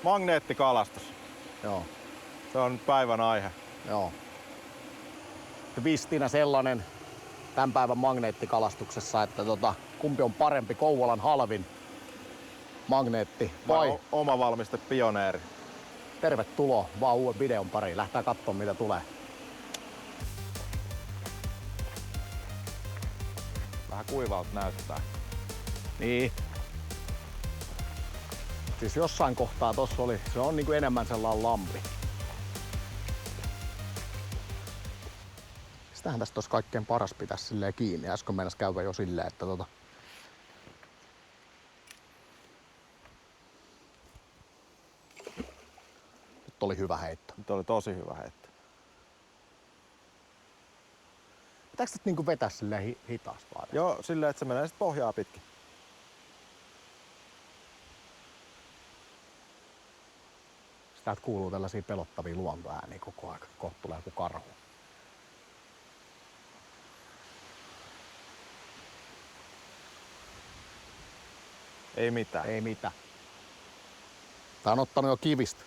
Magneettikalastus. Joo. Se on nyt päivän aihe. Joo. Twistinä sellainen tämän päivän magneettikalastuksessa, että kumpi on parempi, Kouvolan halvin magneetti vai Oma valmiste Pioneeri. tervetuloa vaan uuden videon pariin. Lähtää katsomaan mitä tulee. Vähän kuivalta näyttää. Niin. Siis jossain kohtaa tossa oli, se on niinku enemmän sellainen lampi. Sitähän tästä olisi kaikkein paras pitää silleen kiinni. Äsken meinas käydä jo silleen, että Nyt oli hyvä heitto. Nyt oli tosi hyvä heitto. Pitääkö sit niinku vetää silleen hitaasti vaan? Joo, silleen, että se menee sit pohjaa pitkin. Täältä kuuluu tällaisia pelottavia luontoääniä koko ajan. Kohta tulee joku karhu. Ei mitään. Ei mitään. Tää on ottanut jo kivistä.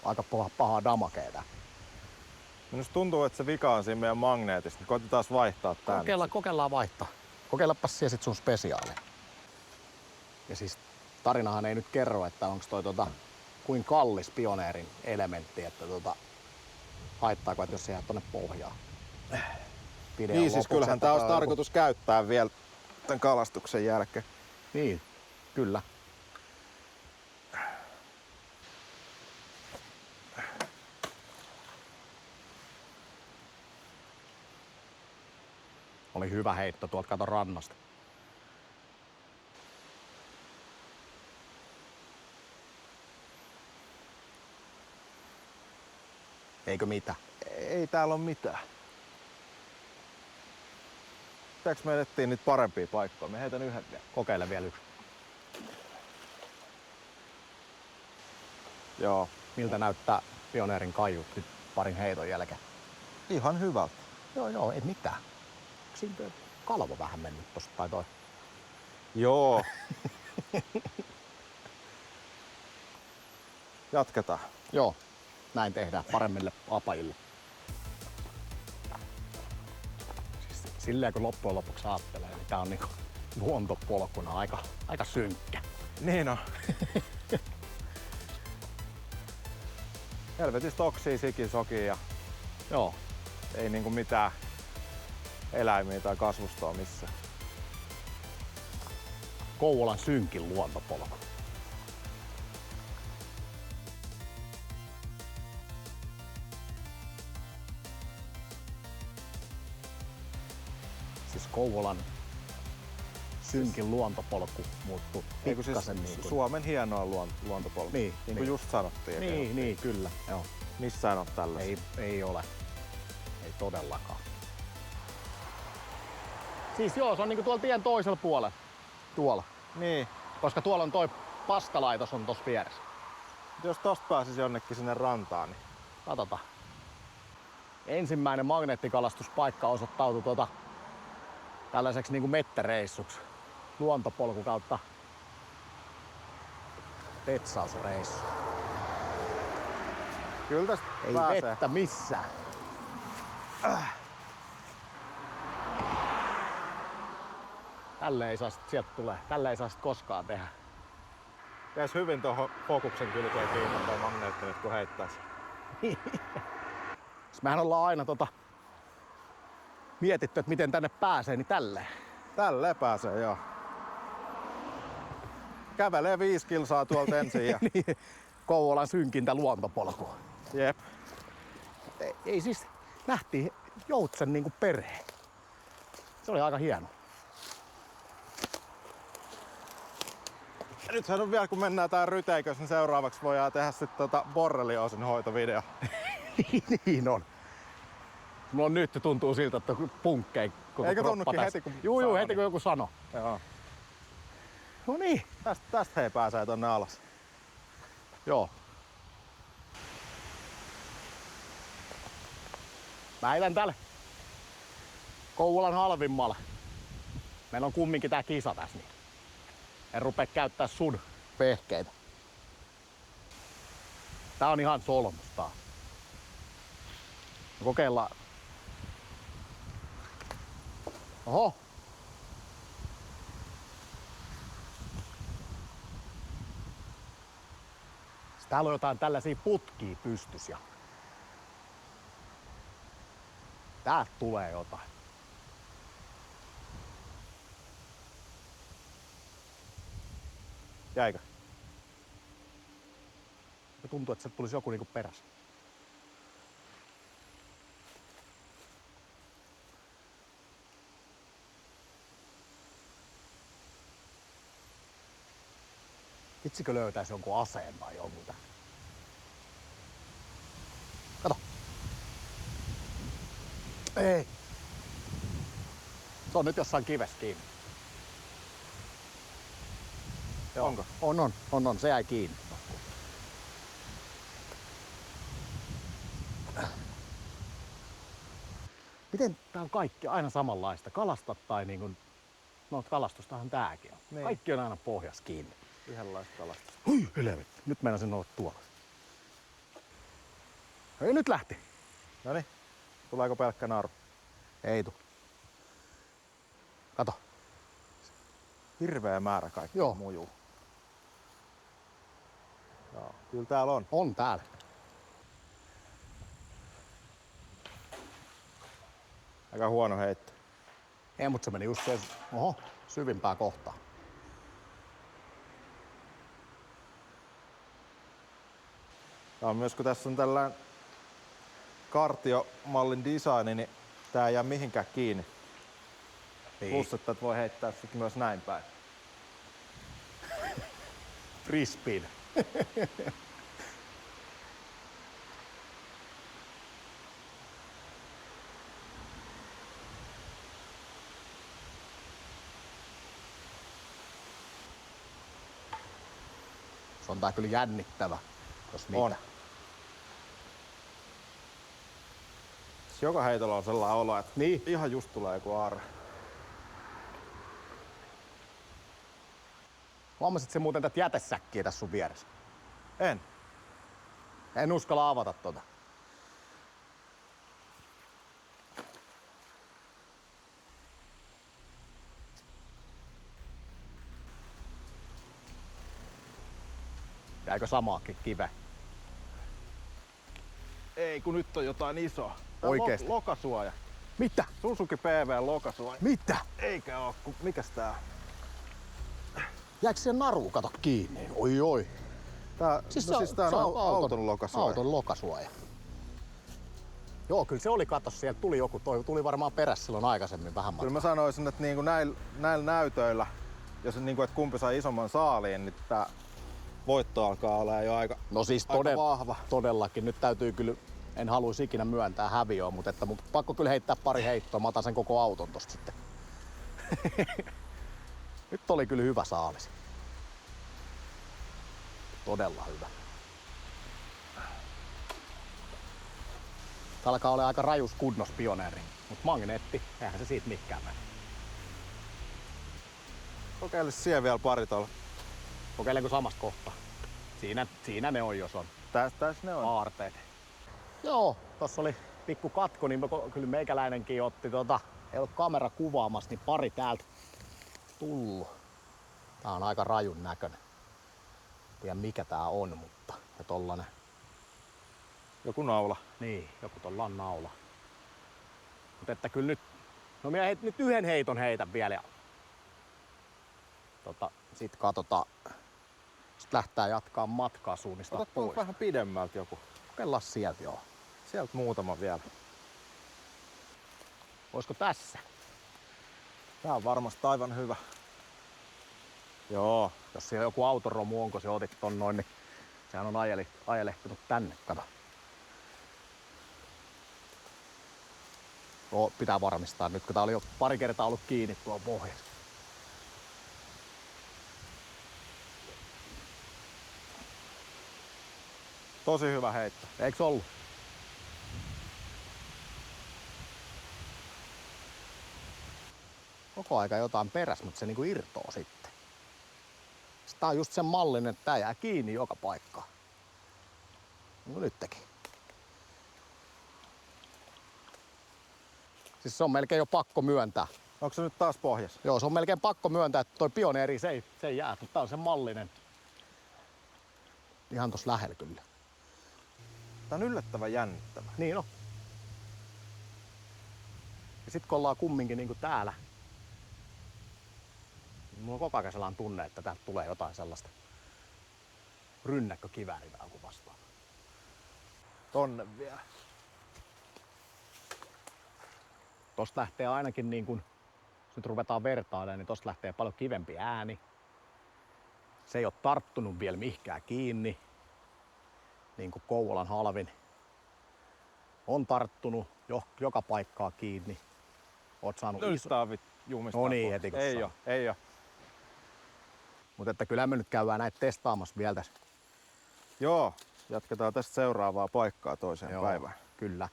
Aika pahaa damakea tää. Minusta tuntuu, että se vika on siinä meidän magneetissa. Niin koitetaan vaihtaa tää. Kokeillaan vaihtaa. Kokeillapas siellä sit sun spesiaali. Ja siis tarinahan ei nyt kerro, että onko toi kuin kallis Pioneerin elementti, että haittaako, että jos se jää tonne pohjaan. Niin siis kyllähän tää olisi tarkoitus käyttää vielä tämän kalastuksen jälkeen. Niin, kyllä. Oli hyvä heitto tuolta katon rannasta. Eikö mitään? Ei täällä ole mitään. Pitääkö me elettiin niitä parempia paikkoja? Me heitän yhden vielä. Kokeile vielä yksi. Joo. Miltä näyttää Pioneerin kaiut nyt parin heiton jälkeen? Ihan hyvältä. Joo, ei mitään. Siinä kalvo vähän mennyt tosta tai toi. Joo. Jatketaan. Joo, näin tehdään paremmille apajille. Siis silleen kun loppujen lopuksi ajattelee, niin tää on niinku luontopolkuna aika synkkä. Niin on. Helvetistä oksii, sikisokia ja Joo. ei niinku mitään eläimiä tai kasvustoa missään. Kouvolan synkin luontopolku. Siis Kouvolan synkin luontopolku muuttui pikkasen niin kuin... Suomen hienoa luontopolku. Niin kuin just sanottiin. Niin, kyllä. Joo. Missään on tällaisia. Ei ole. Ei todellakaan. Siis joo, se on niinku tuolla tien toisella puolella. Tuolla. Niin. Koska tuolla on toi paskalaitos on tossa vieressä. Jos tosta pääsisi jonnekin sinne rantaan, niin... Katsotaan. Ensimmäinen magneettikalastuspaikka osoittautui tällaiseksi niinku mettereissuksi. Luontopolku kautta petsausreissu. Kyllä tästä Ei pääsee. vettä missään. Tälle ei saa sieltä tulee. Tälle ei saa koskaan tehdä. Jäis hyvin tuohon fokuksen kylkeen kiinni toi magneetti nyt kun heittäis. Mehän ollaan aina mietitty, että miten tänne pääsee, niin tälleen. Tälleen pääsee, joo. Kävelee 5 kilsaa tuolta ensin ja... Niin, Kouvolan synkintä luontopolkua. Jep. Ei siis, nähtiin Joutsen niinku perhe. Se oli aika hieno. Ja nythän on vielä kun mennään tää ryteikös, niin seuraavaksi voidaan tehdä sitten borrelioosin hoitovideo. Niin on. Mulla on nyt tuntuu siltä, että punkkei koko eikö kroppa tunnukin tässä. heti kun Juu, heti kun joku sanoo. Joo. No niin. Tästä he pääsee tonne alas. Joo. Mä heitän tälle Kouvolan halvimmalla. Meillä on kumminkin tää kisa tässä, niin en rupea käyttää sun vehkeitä. Tää on ihan solmusta. Kokeillaan. Oho. Täällä on jotain tällaisia putkia pystys ja täältä tulee jotain. Jäikö? Ja tuntuu, että se tulisi joku niinku perässä. Vitsikö löytäisi jonkun aseen tai jonkun tän? Kato. Ei. Se on nyt jossain kivessä kiinni. Joo. Onko? On. Se jäi kiinni. Miten tää on kaikki aina samanlaista? Kalastat tai niinku... No kalastustahan tääkin on. Niin. Kaikki on aina pohjas kiinni. Yhdenlaista kalastusta. Hui helvetti. Nyt meinasin olla tuolla. Ei nyt lähti. Noniin. Tuleeko pelkkä naru? Ei tuu. Kato. Hirveä määrä kaikki Joo. mujuu. Joo. Kyllä täällä on. On täällä. Aika huono heitto. Ei, mutta se meni just se syvimpää kohtaa. Ja myös kun tässä on tällainen kartiomallin designi, niin tää ei jää mihinkään kiinni. Niin. Plus, että voi heittää sit myös näin päin. Frisbeen. Se on tää kyllä jännittävä, jos mitä. On. Joka heitolla on sellainen olo, että Niin. ihan just tulee joku aarre. Huomasit se muuten tätä jätesäkkiä tässä sun vieressä? En. En uskalla avata tota. Jäikö samaakin kive? Ei, kun nyt on jotain isoa. Tää Oikeesti? Lokasuoja. Mitä? Suzuki PV lokasuoja. Mitä? Eikä oo, mikäs tää on? Jääkö siihen naru kato kiinni? Oi. Tää, siis tää on auton lokasuoja. Auton lokasuoja. Joo, kyllä se oli, kato, sieltä tuli joku, tuli varmaan perässä silloin aikaisemmin vähän matkaa. Kyllä mä sanoisin, että niinku näillä näytöillä, jos niinku, että kumpi saa isomman saaliin, niin tää voitto alkaa olla jo aika, No siis aika vahva. todellakin, nyt täytyy kyllä, en haluaisi ikinä myöntää häviöä, mutta pakko kyllä heittää pari heittoa, mä otan sen koko auton tosta sitten. Nyt oli kyllä hyvä saalis. Todella hyvä. Tää alkaa olla aika rajus kunnos pioneeri, mutta magneetti, eihän se siitä mikään mene. Kokeile siellä vielä pari tuolla. Kokeilenko samasta kohtaa? Siinä ne on, jos on Tässä ne on. aarteet. Joo, tossa oli pikku katko, niin kyllä meikäläinenkin otti ei ollut kamera kuvaamassa, niin pari täältä tullut. Tää on aika rajun näköinen. Tiedä mikä tää on, mutta ja tollanen. Joku naula. Niin, joku tollanen naula. Mutta että kyllä nyt, no minä nyt yhden heiton heitän vielä ja sit katsotaan. Sitten lähtää jatkaa matkaa suunnistaa Ota pois. vähän pidemmältä joku. Kokeillaan sieltä, joo. Sieltä muutama vielä. Olisiko tässä? Tää on varmasti aivan hyvä. Joo. Jos siellä joku autoromu on, kun se otit ton noin, niin sehän on ajelehtunut tänne, kato. Pitää varmistaa nyt, kun tää oli jo pari kertaa ollut kiinni tuolla pohjassa. Tosi hyvä heitto. Eiks ollut? Koko aika jotain peräs, mutta se niinku irtoo sitten. Tää on just sen mallinen, että tää jää kiinni joka paikkaan. No nyt teki. Siis se on melkein jo pakko myöntää. Onko se nyt taas pohjassa? Joo, se on melkein pakko myöntää, että toi Pioneeri se ei jää, mutta tää on sen mallinen. Ihan tossa lähellä kyllä. Tää on yllättävän jännittävä. Niin on. Ja sit kun ollaan kumminkin niinku täällä, niin mulla on koko ajan sellainen tunne, että täältä tulee jotain sellaista rynnäkkökivääriä kuin vastaan. Tonne vielä. Tosta lähtee ainakin niin kun, jos nyt ruvetaan vertailemaan, niin tosta lähtee paljon kivempi ääni. Se ei ole tarttunut vielä mihinkään kiinni. Niin kuin Kouvolan halvin on tarttunut joka paikkaa kiinni. Oot saanut Löystaavit jumistaa. No niin, heti kun Ei oo, ei oo. Mutta että kyllä me nyt käydään näitä testaamassa vielä tässä. Joo, jatketaan tästä seuraavaa paikkaa toiseen päivään. Kyllä.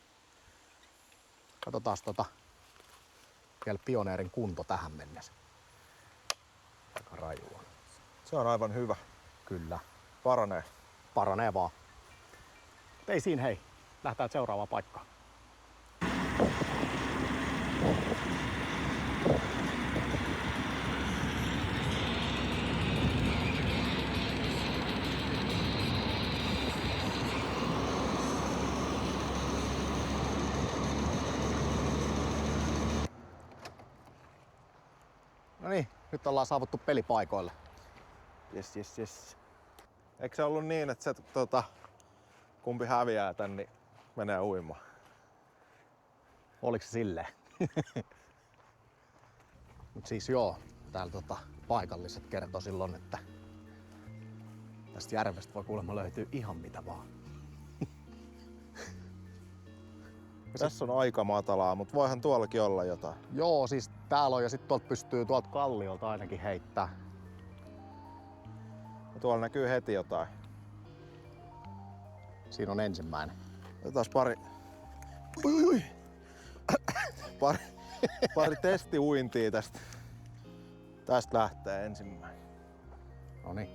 Katsotaan vielä Pioneerin kunto tähän mennessä. Aika rajua. Se on aivan hyvä. Kyllä. Paranee. Paranee vaan. Ei siinä hei. Lähdetään seuraavaan paikkaan. No niin, nyt ollaan saavuttu pelipaikoille. Jes. Eikö se ollut niin, että se kumpi häviää tän, niin menee uimaan? Oliko se silleen? Mut siis joo, täällä paikalliset kertoi silloin, että tästä järvestä voi kuulemma löytyy ihan mitä vaan. Tässä on aika matalaa, mutta voihan tuollakin olla jotain. Joo, siis täällä on ja sit tuolta pystyy tuolta kalliolta ainakin heittää. Ja tuolla näkyy heti jotain. Siinä on ensimmäinen. Otetaan pari testiuintia tästä. Tästä lähtee ensimmäinen. Noniin.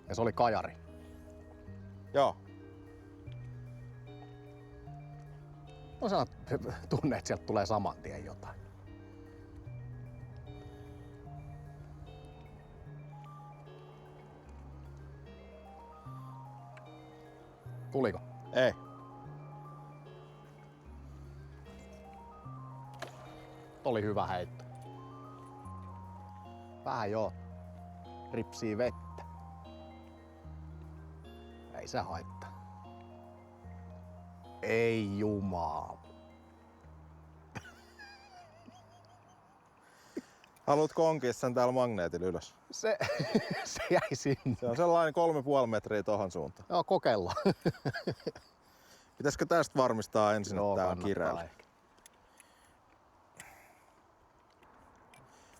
Ja se oli kajari. Joo. No sä tunne, että sieltä tulee saman tien jotain. Tuliko? Ei. Oli hyvä heitto. Vähän joo. Ripsii vettä. Ei se haittaa. Ei jumala. Haluatko onkia sen täällä magneetilla ylös? Se jäi sinne. Se on sellainen 3,5 metriä tohon suuntaan. Joo, kokeillaan. Pitäisikö tästä varmistaa ensin, Joo, että tää on kannattaa kireellä? ehkä.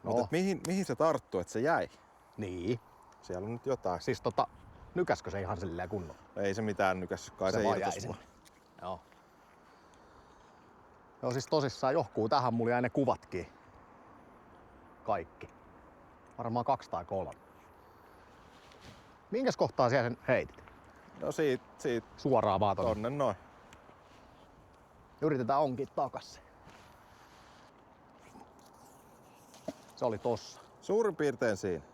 Mutta mihin se tarttuu, että se jäi? Niin. Siellä on nyt jotain. Siis nykäskö se ihan silleen kunnolla? Ei se mitään nykäs, kai se vaan jäi irtos sinne. vaan. Joo. Joo, siis tosissaan johkuu tähän, mulla jäi ne kuvatkin. Kaikki. Varmaan 2 tai 3. Minkäs kohtaa siellä sen heitit? No siitä Suoraan vaan tonne noin. Yritetään onkin takas. Se oli tossa. Suurin piirtein siinä.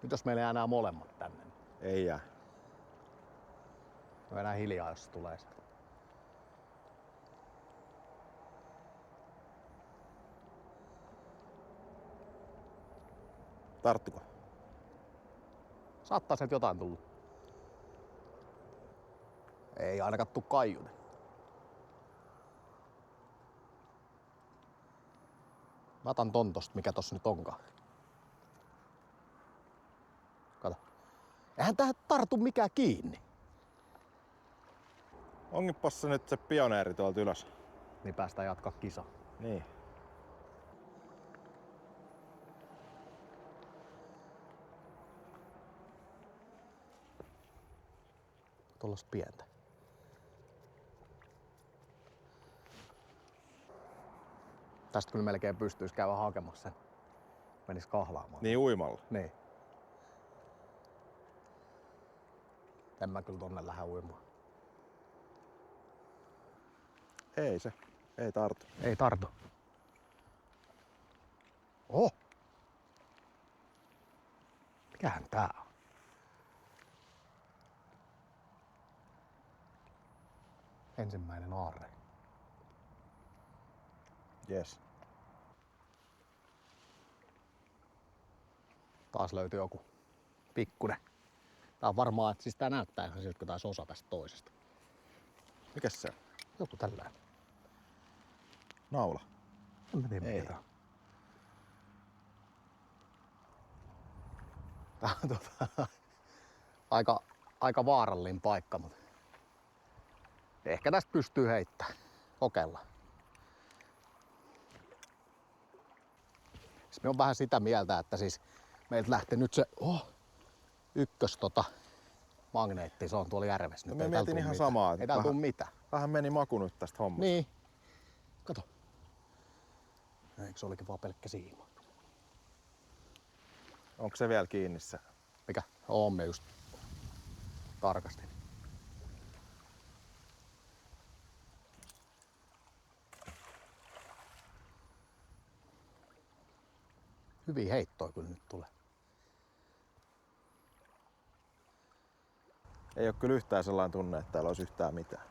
Nyt jos meillä jää nämä molemmat tänne. Ei jää. No enää hiljaa, jos se tulee se. Tarttuko? Saattaa sieltä jotain tullut. Ei ainakaan tuu kaiute. Mä otan ton tosta, mikä tossa nyt onkaan. Kato. Eihän tähän tartu mikään kiinni. Ongipas se nyt se Pioneeri tuolta ylös. Niin päästään jatkaa kisaa. Niin. Tuollaista pientä. Tästä kyllä melkein pystyisi käydä hakemassa sen. Menis kahlaamaan. Niin uimalla. Niin. En mä kyllä tonne lähde uimaan. Ei tartu. Ei tartu. Oho! Mikähän tää on? Ensimmäinen aarre. Yes. Taas löytyi joku pikkunen. Tää on varmaan, että siis tää näyttää ihan siltä, kun taisi osa tästä toisesta. Mikäs se on? Joku tällainen. Naula. En mä tiedä Ei. mikä tää on. Tää on aika vaarallinen paikka, mutta ehkä tästä pystyy heittämään. Kokeillaan. Siis me on vähän sitä mieltä, että siis meiltä lähti nyt se ykkös magneetti, se on tuolla järvessä. No Nyt mä ei mietin täällä tuu ihan mitään. samaa. Ei täällä tuu mitään. Vähän meni maku nyt tästä hommasta. Niin. Kato. Eikö se olikin vaan pelkkä siima? Onko se vielä kiinni se? Mikä? Oon me just tarkastin. Hyviä heittoja kyllä nyt tulee. Ei oo kyllä yhtään sellainen tunne, että täällä olisi yhtään mitään.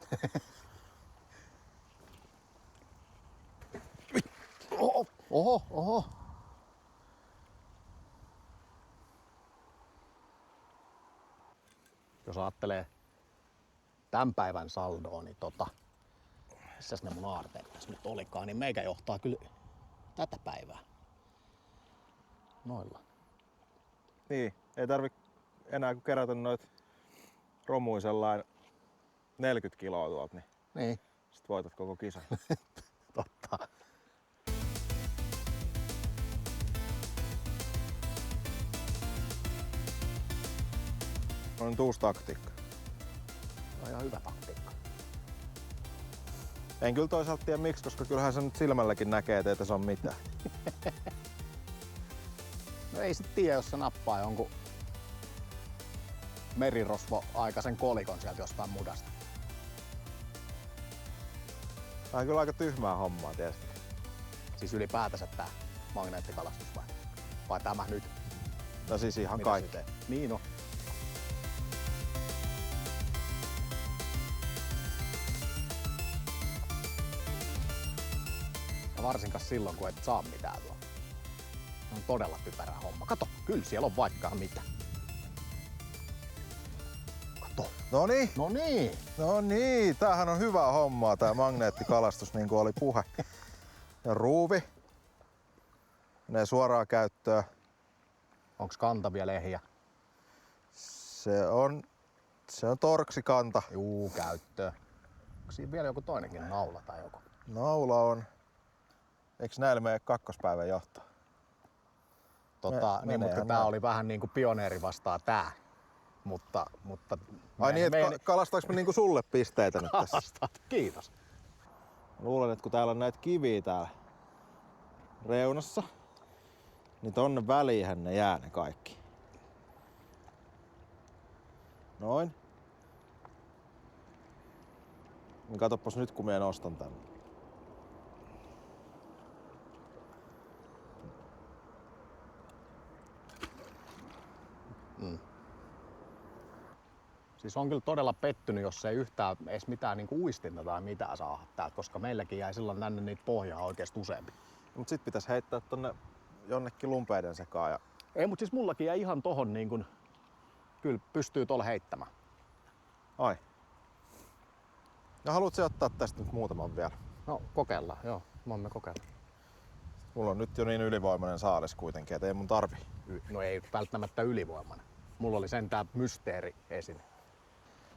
Oho. Jos ajattelee tämän päivän saldoa, niin missäs ne mun aarteet tässä nyt olikaan, niin meikä johtaa kyllä tätä päivää. Noilla. Niin, ei tarvi enää kun kerätä noit romuja sellainen 40 kiloa tuolta, niin Niin, sit voitat koko kisan. totta. On nyt uusi taktiikka. On ihan hyvä taktiikka. En kyllä toisaalta tiedä miksi, koska kyllähän se nyt silmälläkin näkee, että ei tässä ole mitään. No ei sit tiedä, jos se nappaa jonkun merirosvo-aikaisen kolikon sieltä jostain mudasta. Tää on kyllä aika tyhmää hommaa tietysti. Siis ylipäätänsä tää magneettikalastus vai tämä nyt? No siis ihan Mitä kaikki. sä teet? Niin on. Ja varsinkaan silloin, kun et saa mitään tuolla. Se on todella typerä homma. Kato, kyllä siellä on vaikka mitä. Kato. Noniin, No niin. no niin, tämähän on hyvää hommaa tää magneettikalastus niin kuin oli puhe. Ja ruuvi. Menee suoraan käyttöön. Onks kantavia lehiä? Se on torksikanta. Juu, käyttöön. Onko siinä vielä joku toinenkin naula tai joku? Naula on. Eiks näillä mene kakkospäivän johto? Niin, meneehän mutta tää näin. oli vähän niinku pioneeri vastaan tää. Mutta Ai niin, että kalastaaks me niinku sulle pisteitä nyt tässä? kalastat. Kiitos. Luulen, että kun täällä on näitä kiviä täällä reunassa, niin tonne väliinhän ne jää ne kaikki. Noin. Niin katoppas nyt kun minä nostan tänne. Siis on kyllä todella pettynyt, jos ei yhtään edes mitään niinku uistinta tai mitään saa täältä, koska meilläkin jäi silloin tänne niitä pohjaa oikeesti useampi. Mut sit pitäis heittää tonne jonnekin lumpeiden sekaan ja Ei, mutta siis mullakin jäi ihan tohon niin kuin, kyllä pystyy tuolla heittämään. ai. Ja haluatko ottaa tästä nyt muutaman vielä? No kokeillaan, joo. Voimme kokeilla. Mulla on nyt jo niin ylivoimainen saalis kuitenkin, että ei mun tarvi. No ei välttämättä ylivoimainen. Mulla oli sentään mysteeri esine.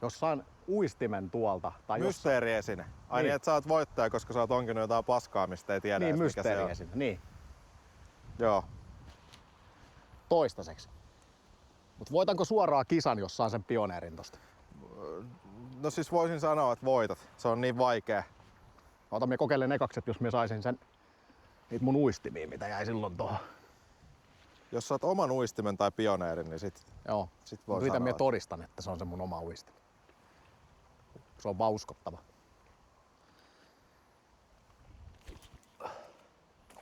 Jos saan uistimen tuolta tai Mysteeriesine. Ai niin, että sä oot voittaja, koska sä oot onkinut jotain paskaa, mistä ei tiedä niin, edes, mikä se on. mysteeri esine. Niin, Joo. toistaiseksi. Mut voitanko suoraan kisan, jos saan sen pioneerin tosta? No siis voisin sanoa, että voitat. Se on niin vaikea. Ota me kokeilen ekaksi, että jos mä saisin sen niitä mun uistimia, mitä jäi silloin tuohon. Jos saat oman uistimen tai pioneerin, niin sit Joo. voi Miten sanoa, minä että todistan, että se on se mun oma uistimi? Se on vaan uskottava.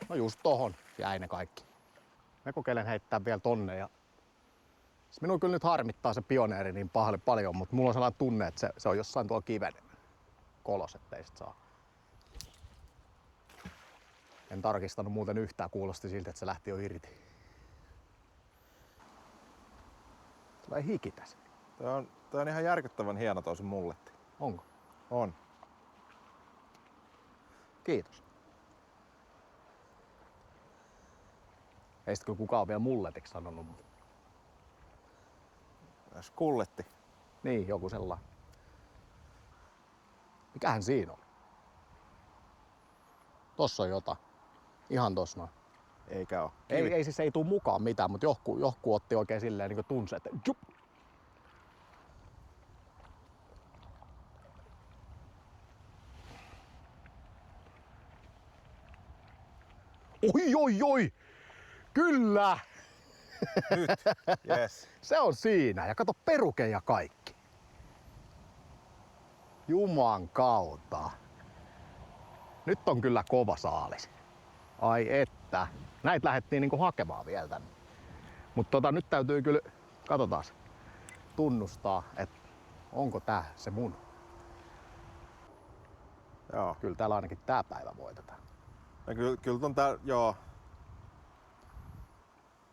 No just tohon jäi ne kaikki. Mä kokeilen heittää vielä tonne ja minun kyllä nyt harmittaa se pioneeri niin paljon, mutta mulla on sellainen tunne, että se on jossain tuolla kiven kolos, ettei sit saa. En tarkistanut muuten yhtään, kuulosti siltä, että se lähti jo irti. Tulee hiki tässä. Toi on ihan järkyttävän hieno toi sun mulletti. Onko? On. Kiitos. Ei sit kyllä kukaan vielä mulletiksi sanonut. Skulletti. Niin, joku sellainen. Mikähän siinä on? Tossa on jotain. Ihan tossa noin. Eikä oo. Ei siis ei tuu mukaan mitään, mutta johku otti oikein silleen niin tunsi, että jup. Oi! Kyllä! Nyt. Yes. Se on siinä. Ja kato peruke ja kaikki. Juman kautta. Nyt on kyllä kova saalis. Ai että. Näitä lähdettiin niinku hakemaan vielä tänne. Mutta nyt täytyy kyllä, katsotaan, tunnustaa, että onko tää se mun. Joo. Kyllä täällä ainakin tää päivä voitetaan. Ja kyllä on tää, joo.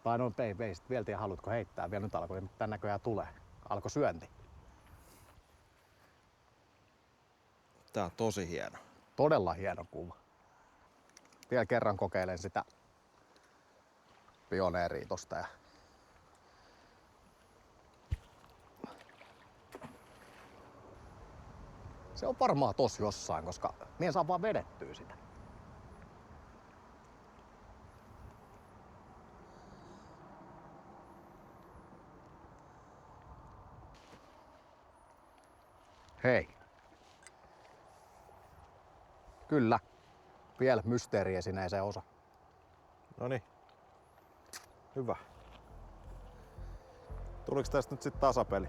Tai no ei sit vielä tiedä, haluatko heittää. Vielä nyt alkoi, tän näköjään tulee. Alkoi syönti. Tää on tosi hieno. Todella hieno kuva. Vielä kerran kokeilen sitä pioneeria tosta. Ja se on varmaan tossa jossain, koska mie saa vaan vedettyä sitä. Hei. Kyllä. Vielä mysteeriesineeseen osa. Noniin. Hyvä. Tuliko tästä nyt sit tasapeli?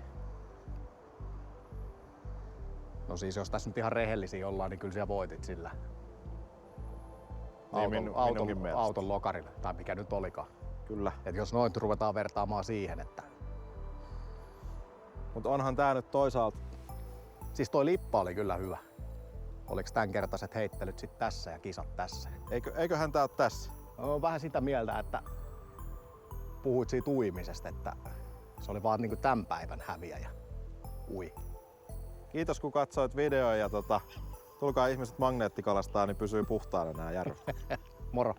No siis jos tässä nyt ihan rehellisiä ollaan, niin kyllä siellä voitit sillä. Minunkin mielestä. Auton lokarille, tai mikä nyt olikaan. Kyllä. Et jos noin ruvetaan vertaamaan siihen, että Mutta onhan tää nyt toisaalta. siis toi lippa oli kyllä hyvä. Oliks tämänkertaiset heittelyt sit tässä ja kisat tässä? Eiköhän tää oo tässä? Olen vähän sitä mieltä, että puhuit siitä uimisesta, että se oli vaan niinku tämän päivän häviäjä. Ui. Kiitos kun katsoit videoa ja tulkaa ihmiset magneettikalastaa, niin pysyy puhtaana nää järvet. Moro.